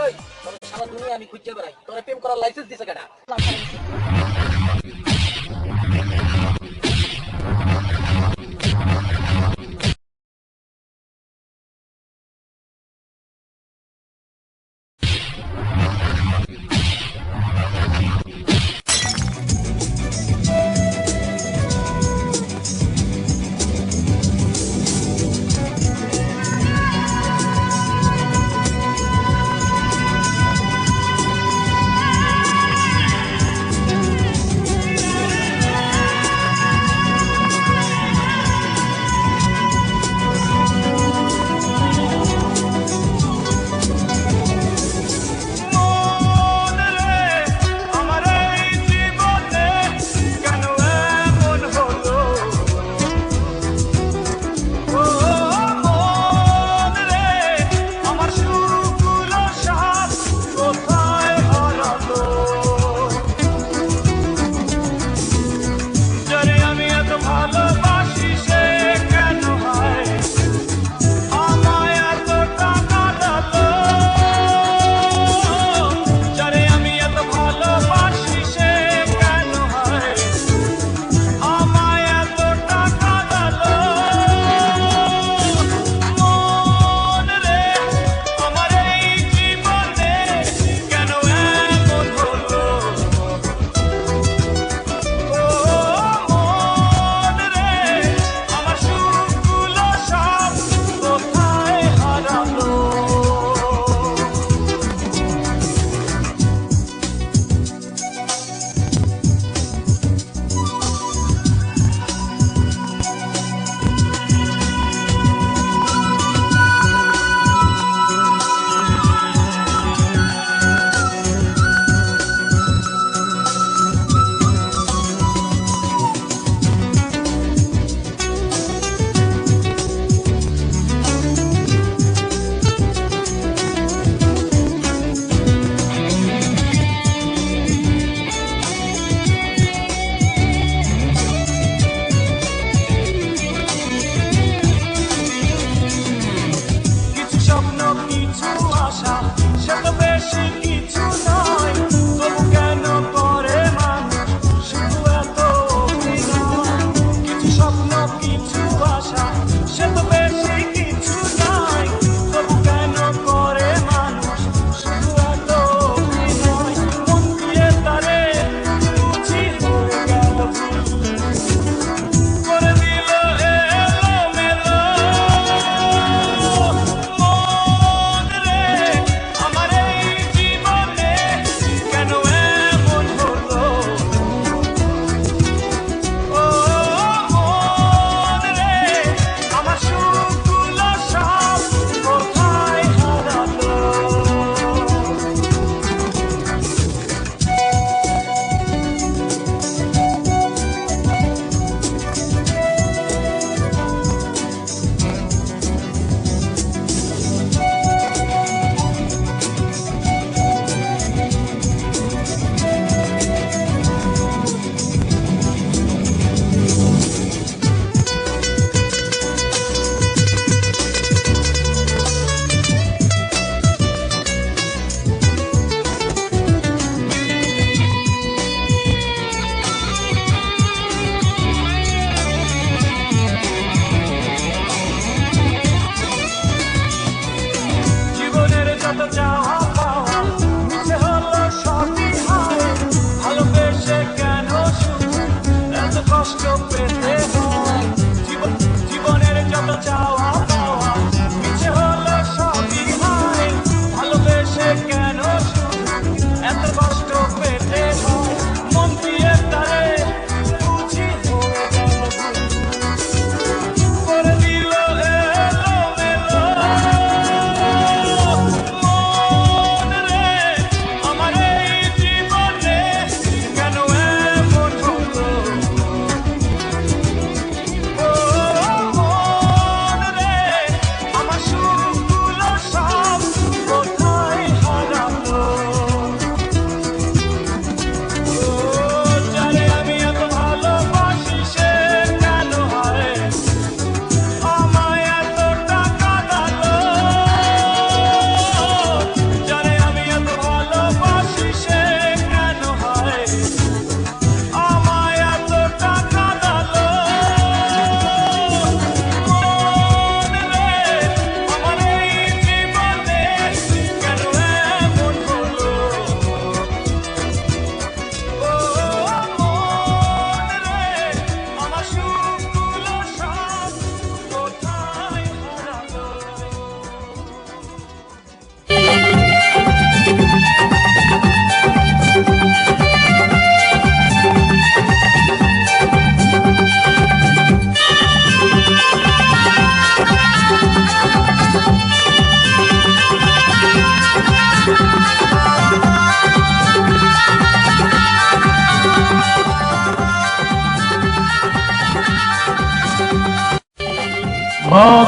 ওই তোর সারা দুনিয়া আমি খুঁজে বেড়াই, তোর প্রেম করার লাইসেন্স দিছে কেডা?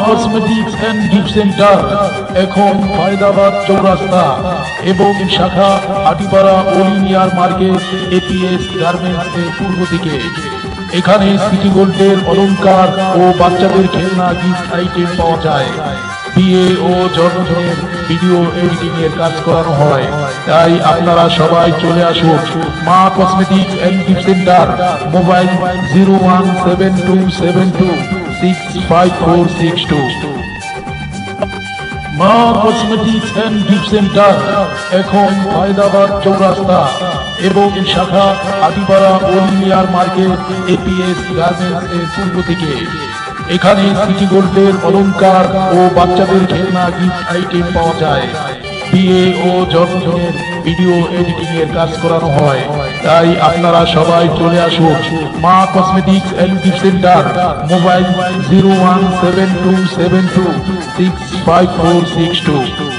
কসমেটিক্স এন্ড গিফট সেন্টার এখন ফায়দাবাদ চৌরাস্তা এবং শাখা হাটিপাড়া অলিনিয়ার মার্কেট এপিএস গার্মেন্টস এর পূর্ব দিকে। এখানে সিটি গোল্ডের অলংকার ও বাচ্চাদের খেলনা গিফট আইটেম পাওয়া যায়। বিয়ে ও জন্মদিনের ভিডিও এডিটিং এর কাজ করানো হয়। তাই আপনারা সবাই চলে আসুন Maa cosmetics and gift centre, mobile 0172726546 Maa cosmetics and gift centre এখন ফায়দাবাদ চৌরাস্তা এবং শাখা হাটিপাড়া অলিনিয়ার মার্কেট এপিএস গার্মেন্টস এর পূর্ব দিকে। এখানে সিটি গোল্ডের অলংকার ও বাচ্চাদের খেলনা গিফট আইটেম পাওয়া যায়। বিয়ে ও জন্মদিনের ভিডিও এডিটিং এর কাজ করানো হয়। তাই আপনারা সবাই চলে আসুন Maa cosmetics and gift centre, mobile 0172726546